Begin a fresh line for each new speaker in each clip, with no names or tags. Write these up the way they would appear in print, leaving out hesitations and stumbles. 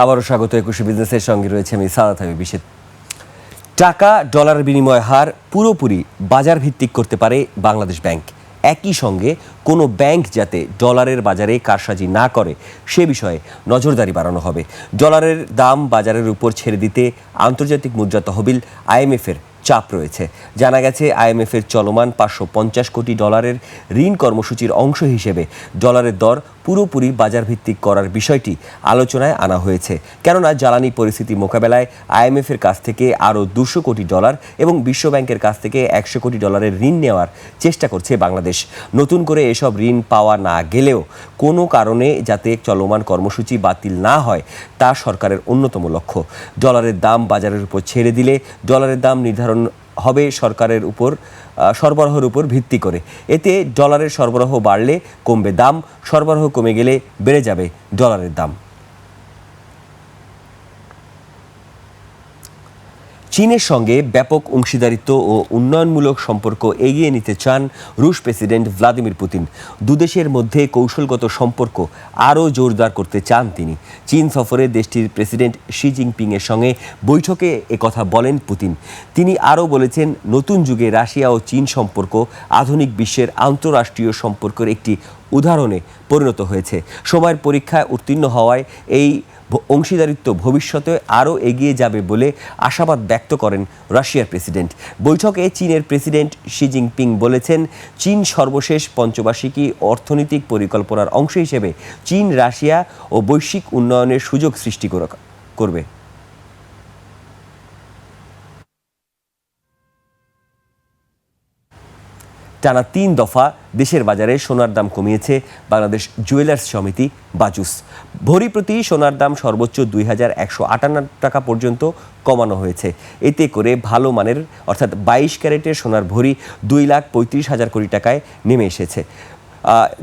আবারও স্বাগত একুশে বিজনেসের সঙ্গে রয়েছে আমি সাদাত হাবিব বিশেষ। টাকা ডলার বিনিময় হার পুরোপুরি বাজার ভিত্তিক করতে পারে বাংলাদেশ ব্যাংক। একই সঙ্গে কোনো ব্যাংক যাতে ডলারের বাজারে কারসাজি না করে সে বিষয়ে নজরদারি বাড়ানো হবে। ডলারের দাম বাজারের উপর ছেড়ে দিতে আন্তর্জাতিক মুদ্রা তহবিল আইএমএফের চাপ রয়েছে। জানা গেছে আইএমএফের চলমান 550 কোটি ডলারের ঋণ কর্মসূচির অংশ হিসেবে ডলারের দর পুরোপুরি বাজার ভিত্তিক করার বিষয়টি আলোচনায় আনা হয়েছে। কেননা জ্বালানি পরিস্থিতি মোকাবেলায় আইএমএফের কাছ থেকে আরও 200 কোটি ডলার এবং বিশ্বব্যাংকের কাছ থেকে 100 কোটি ডলারের ঋণ নেওয়ার চেষ্টা করছে বাংলাদেশ। নতুন করে এসব ঋণ পাওয়া না গেলেও কোনো কারণে যাতে চলমান কর্মসূচি বাতিল না হয় তা সরকারের অন্যতম লক্ষ্য। ডলারের দাম বাজারের উপর ছেড়ে দিলে ডলারের দাম নির্ধারণ হবে সরকারের উপর সরবরাহের উপর ভিত্তি করে। এতে ডলারের সরবরাহ বাড়লে কমবে দাম, সরবরাহ কমে গেলে বেড়ে যাবে ডলারের দাম। চীনের সঙ্গে ব্যাপক অংশীদারিত্ব ও উন্নয়নমূলক সম্পর্ক এগিয়ে নিতে চান রুশ প্রেসিডেন্ট ভ্লাদিমির পুতিন। দুদেশের মধ্যে কৌশলগত সম্পর্ক আরও জোরদার করতে চান তিনি। চীন সফরে দেশটির প্রেসিডেন্ট শি জিনপিংয়ের সঙ্গে বৈঠকে একথা বলেন পুতিন। তিনি আরও বলেছেন, নতুন যুগে রাশিয়া ও চীন সম্পর্ক আধুনিক বিশ্বের আন্তঃরাষ্ট্রীয় সম্পর্কের একটি উদাহরণে পরিণত হয়েছে। সময়ের পরীক্ষায় উত্তীর্ণ হওয়ায় এই অংশীদারিত্ব ভবিষ্যতে আরও এগিয়ে যাবে বলে আশাবাদ ব্যক্ত করেন রাশিয়ার প্রেসিডেন্ট। বৈঠকে চীনের প্রেসিডেন্ট শি জিনপিং বলেছেন, চীন সর্বশেষ পঞ্চবার্ষিকী অর্থনৈতিক পরিকল্পনার অংশ হিসেবে চীন রাশিয়া ও বৈশ্বিক উন্নয়নের সুযোগ সৃষ্টি করবে। টানা 3 দফা দেশের বাজারে সোনার দাম কমিয়েছে বাংলাদেশ জুয়েলার্স সমিতি বাজুস। ভরি প্রতি সোনার দাম সর্বোচ্চ 2158 টাকা পর্যন্ত কমানো হয়েছে। এতে করে ভালো মানের অর্থাৎ 22 ক্যারেটের সোনার ভরি 2,35,000 কোটি টাকায় নেমে এসেছে,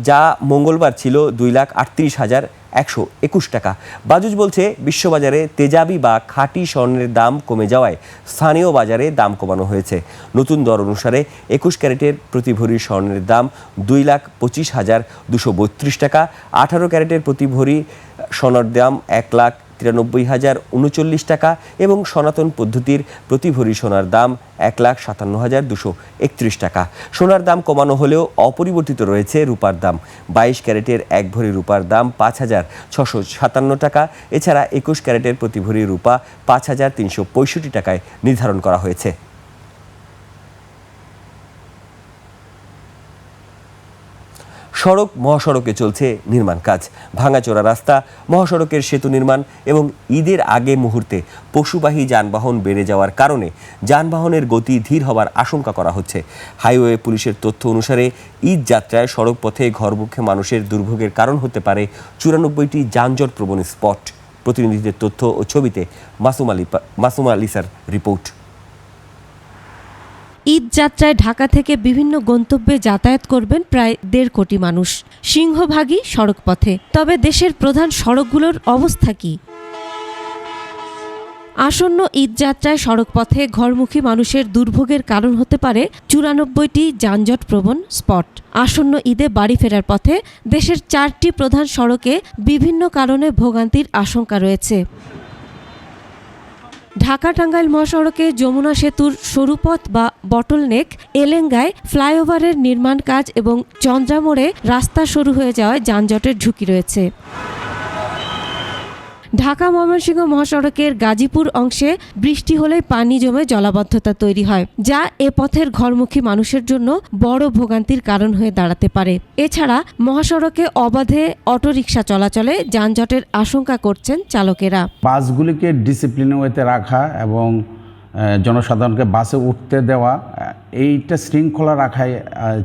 যা মঙ্গলবার ছিল 2,38,121 টাকা। বাজুস বলছে, বিশ্ববাজারে তেজাবি বা খাঁটি স্বর্ণের দাম কমে যাওয়ায় স্থানীয় বাজারে দাম কমানো হয়েছে। নতুন দর অনুসারে 21 ক্যারেটের প্রতি ভরি স্বর্ণের দাম 2,25,232 টাকা, 18 ক্যারেটের প্রতি ভরি স্বর্ণের দাম 1,93,039 টাকা এবং সনাতন পদ্ধতির প্রতি ভরি সোনার দাম 1,57,231 টাকা। সোনার দাম কমানো হলেও অপরিবর্তিত রয়েছে রূপার দাম। 22 ক্যারেটের এক ভরি রূপার দাম 5,657 টাকা। এছাড়া 21 ক্যারেটের প্রতি ভরি রূপা 5,365 টাকায় নির্ধারণ করা হয়েছে। সড়ক মহাসড়কে চলছে নির্মাণ কাজ। ভাঙাচোরা রাস্তা, মহাসড়কের সেতু নির্মাণ এবং ঈদের আগে মুহূর্তে পশুবাহী যানবাহন বেড়ে যাওয়ার কারণে যানবাহনের গতি ধীর হওয়ার আশঙ্কা করা হচ্ছে। হাইওয়ে পুলিশের তথ্য অনুসারে ঈদ যাত্রায় সড়ক পথে ঘরমুখে মানুষের দুর্ভোগের কারণ হতে পারে 94টি যানজট প্রবণ স্পট। প্রতিনিধিদের তথ্য ও ছবিতে মাসুম আলিসার রিপোর্ট।
ঈদ যাত্রায় ঢাকা থেকে বিভিন্ন গন্তব্যে যাতায়াত করবেন প্রায় 1.5 কোটি মানুষ, সিংহভাগই সড়কপথে। তবে দেশের প্রধান সড়কগুলোর অবস্থা কি? আসন্ন ঈদ যাত্রায় সড়কপথে ঘরমুখী মানুষের দুর্ভোগের কারণ হতে পারে 94টি যানজট প্রবণ স্পট। আসন্ন ঈদে বাড়ি ফেরার পথে দেশের 4টি প্রধান সড়কে বিভিন্ন কারণে ভোগান্তির আশঙ্কা রয়েছে। ঢাকা টাঙ্গাইল মহাসড়কে যমুনা সেতুর সরুপথ বা বটলনেক, এলেঙ্গায় ফ্লাইওভারের নির্মাণ কাজ এবং চন্দ্রামোড়ে রাস্তা শুরু হয়ে যাওয়ায় যানজটের ঝুঁকি রয়েছে। ঢাকা ময়মনসিংহ মহাসড়কের গাজীপুর অংশে বৃষ্টি হলে পানি জমে জলাবদ্ধতা তৈরি হয়, যা এ পথের ঘরমুখী মানুষের জন্য বড় ভোগান্তির কারণ হয়ে দাঁড়াতে পারে। এছাড়া মহাসড়কে অবাধে অটোরিকশা চলাচলে যানজটের আশঙ্কা করছেন চালকেরা।
বাসগুলিকে ডিসিপ্লিন ওয়েতে রাখা এবং জনসাধারণকে বাসে উঠতে দেওয়া, এইটা শৃঙ্খলা রাখাই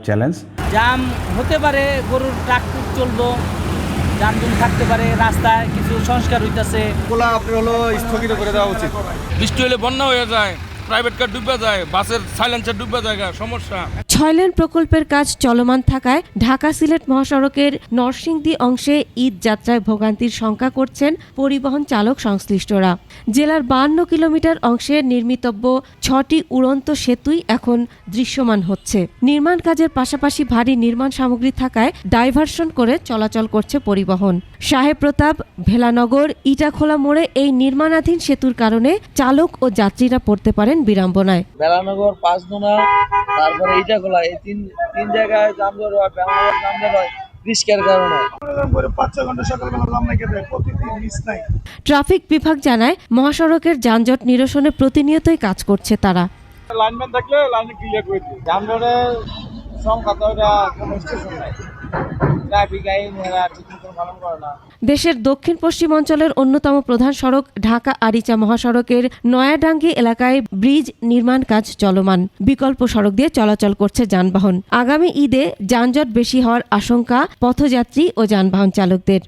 চ্যালেঞ্জ।
জাম হতে পারে, গরুর ট্রাক চলবো, যানজট থাকতে পারে, রাস্তায় কিছু সংস্কার হইতেছে।
আপনার স্থগিত করে দেওয়া উচিত।
বৃষ্টি হলে বন্যা হয়ে যায়,
প্রাইভেট কার ডুবে যায়, বাসের সাইলেন্সার ডুবে যায়, সমস্যা।
6 লেন প্রকল্পের কাজ চলমান থাকায় ঢাকা সিলেট মহাসড়কের নরসিংদী অংশে ঈদ যাত্রায় ভোগান্তির শঙ্কা করছেন পরিবহন চালক সংশ্লিষ্টরা। জেলার 52 কিলোমিটার অংশে নির্মিতব্য 6টি উড়ন্ত সেতুই এখন দৃশ্যমান হচ্ছে। নির্মাণ কাজের পাশাপাশি ভারী নির্মাণ সামগ্রী থাকায় ডাইভারশন করে চলাচল করছে পরিবহন। সাহেব প্রতাপ, ভেলানগর, ইটাখোলা মোড়ে এই নির্মাণাধীন সেতুর কারণে চালক ও যাত্রীরা পড়তে পারেন বিড়ম্বনায়।
বেলানগর, পাঁচদোনা, তারপরে ইটাখোলা, এই তিন জায়গায় যানজট হয়। বেলানগর যানজট হয় রিস্কের কারণে।
5-6 ঘন্টা সকালবেলা লামনা খেতে প্রতিদিন মিস নাই।
ট্রাফিক বিভাগ জানায় মহাসড়কের যানজট নিরসনে প্রতিনিয়তই কাজ করছে তারা।
লাইনম্যান থাকলে লাইনে ক্লিয়ার করে দিই। যানজটের সংখ্যা তো এটা কোনো স্টেশন নাই, ট্রাফিক আইন এরা ঠিকমতো পালন করে না।
দেশের দক্ষিণ পশ্চিম অঞ্চলের অন্যতম প্রধান সড়ক ঢাকা আরিচা মহাসড়কের নয়াডাঙ্গি এলাকায় ব্রিজ নির্মাণ কাজ চলমান। বিকল্প সড়ক দিয়ে চলাচল করছে যানবাহন। আগামী ঈদে যানজট বেশি হওয়ার আশঙ্কা পথযাত্রী ও যানবাহন চালকদের।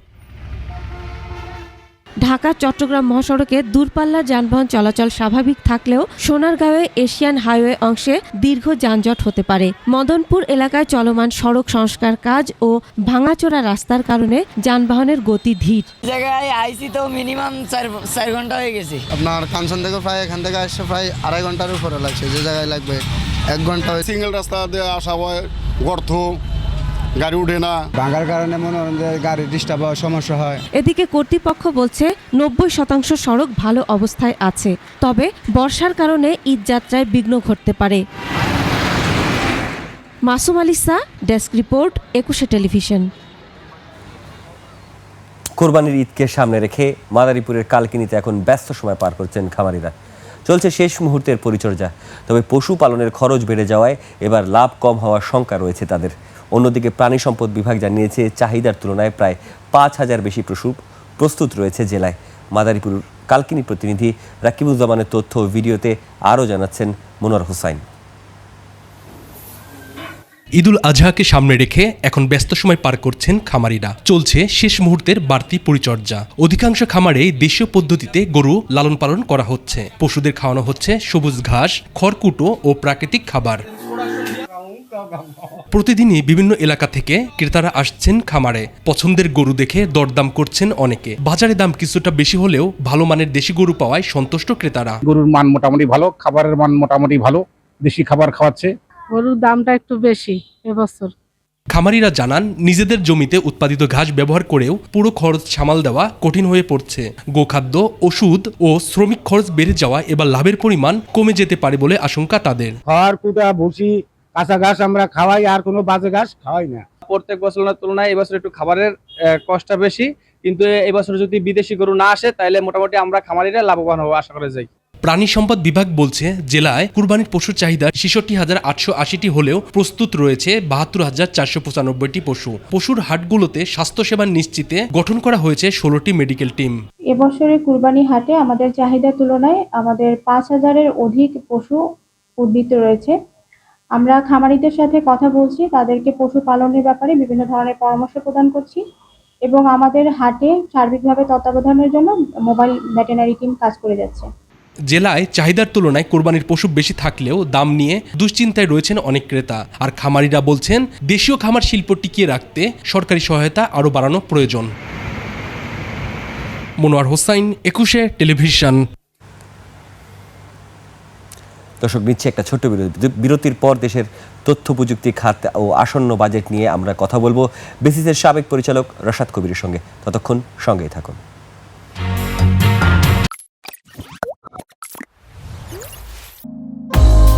ঢাকা চট্টগ্রাম মহাসড়কে দূরপাল্লার যানবাহন চলাচল স্বাভাবিক থাকলেও সোনারগাঁওয়ে এশিয়ান হাইওয়ে অংশে দীর্ঘ যানজট হতে পারে। মদনপুর এলাকায় চলমান সড়ক সংস্কার কাজ ও ভাঙাচোরা রাস্তার কারণে যানবাহনের গতি ধীর।
জায়গায় আইসি তো মিনিমাম 4 ঘন্টা হয়ে গেছে।
আপনার কাঞ্চন থেকে প্রায় এখান থেকে আসছে প্রায় 2.5 ঘন্টার উপরে লাগছে, যে জায়গায় লাগবে 1 ঘন্টা।
সিঙ্গেল রাস্তা দিয়ে আসা হয়, গর্ত, গাড়ি উঠে না।
ভাঙার কারণে মনে হয় যে গাড়ি ডিস্টার্ব হওয়ার সমস্যা হয়।
এদিকে কর্তৃপক্ষ বলছে 90% সড়ক ভালো অবস্থায় আছে, তবে বর্ষার কারণে ঈদ যাত্রায় বিঘ্ন ঘটতে পারে। Masum আলিসা, desk report, 21 television.
কোরবানির ঈদকে সামনে রেখে মাদারীপুরের কালকিনিতে এখন ব্যস্ত সময় পার করছেন খামারিরা। চলছে শেষ মুহূর্তের পরিচর্যা, তবে পশুপালনের খরচ বেড়ে যাওয়ায় এবার লাভ কম হওয়ার শঙ্কা রয়েছে তাদের। অন্যদিকে প্রাণী সম্পদ বিভাগ জানিয়েছে চাহিদার তুলনায় প্রায় 5,000 বেশি পশু প্রস্তুত রয়েছে জেলায়। মাদারীপুর কালকিনি প্রতিনিধি রাকিবুজ্জামানের তথ্য ও ভিডিওতে আরও জানাচ্ছেন মনোয়ার হোসাইন।
ঈদুল আজহাকে সামনে রেখে এখন ব্যস্ত সময় পার করছেন খামারিরা। চলছে শেষ মুহূর্তের বাড়তি পরিচর্যা। অধিকাংশ খামারে দেশীয় পদ্ধতিতে গরু লালন পালন করা হচ্ছে। পশুদের খাওয়ানো হচ্ছে সবুজ ঘাস, খড়কুটো ও প্রাকৃতিক খাবার। প্রতিদিনই বিভিন্ন এলাকা থেকে ক্রেতারা আসছেন খামারে। পছন্দের গরু দেখে দরদাম করছেন অনেকে। বাজারে দাম কিছুটা বেশি হলেও ভালো মানের দেশি গরু পাওয়ায় সন্তুষ্ট ক্রেতারা।
গরুর মান মোটামুটি ভালো, খাবারের মান মোটামুটি ভালো, দেশি খাবার খাওয়াচ্ছে।
গরুর দামটা একটু বেশি এবছর।
খামারিরা জানান, নিজেদের জমিতে উৎপাদিত ঘাস ব্যবহার করেও পুরো খরচ সামাল দেওয়া কঠিন হয়ে পড়ছে। গোখাদ্য, ওষুধ ও শ্রমিক খরচ বেড়ে যাওয়া এবার লাভের পরিমাণ কমে যেতে পারে বলে আশঙ্কা তাদের।
খড় কুটা, ভুসি, কাঁচা ঘাস আমরা খাওয়াই, আর কোনো বাজে ঘাস খাওয়াই না।
প্রত্যেক বছরের তুলনায় এবছর একটু খাবারের কষ্টটা বেশি, কিন্তু এবছর যদি বিদেশি গরু না আসে তাহলে মোটামুটি আমরা খামারিরা লাভবান হবো আশা করা যায়।
প্রাণী সম্পদ বিভাগ বলছে, জেলায় কুরবানির পশুর চাহিদা 66,880টি হলেও প্রস্তুত রয়েছে 72,495টি পশু। পশুর হাটগুলোতে স্বাস্থ্যসেবা নিশ্চিতে গঠন করা হয়েছে 16টি মেডিকেল টিম।
এবছরের কুরবানি হাটে আমাদের চাহিদার তুলনায় আমাদের 5,000-এর অধিক পশু উদ্বৃত্ত রয়েছে। আমরা খামারিদের সাথে কথা বলছি, তাদেরকে পশু পালনের ব্যাপারে বিভিন্ন ধরনের পরামর্শ প্রদান করছি এবং আমাদের হাটে সার্বিকভাবে তত্ত্বাবধানের জন্য মোবাইল ভেটেরিনারি টিম কাজ করে যাচ্ছে।
জেলায় চাহিদার তুলনায় কোরবানির পশু বেশি থাকলেও দাম নিয়ে দুশ্চিন্তায় রয়েছেন অনেক ক্রেতা। আর খামারিরা বলছেন, দেশীয় খামার শিল্প টিকিয়ে রাখতে সরকারি সহায়তা আরও বাড়ানো প্রয়োজন। মনোয়ার হোসাইন, 21 টেলিভিশন।
দর্শক, নিচ্ছে একটা ছোট্ট বিরতির পর দেশের তথ্য প্রযুক্তি খাত ও আসন্ন বাজেট নিয়ে আমরা কথা বলবো বেসিসের সাবেক পরিচালক রশাদ কবিরের সঙ্গে। ততক্ষণ সঙ্গেই থাকুন।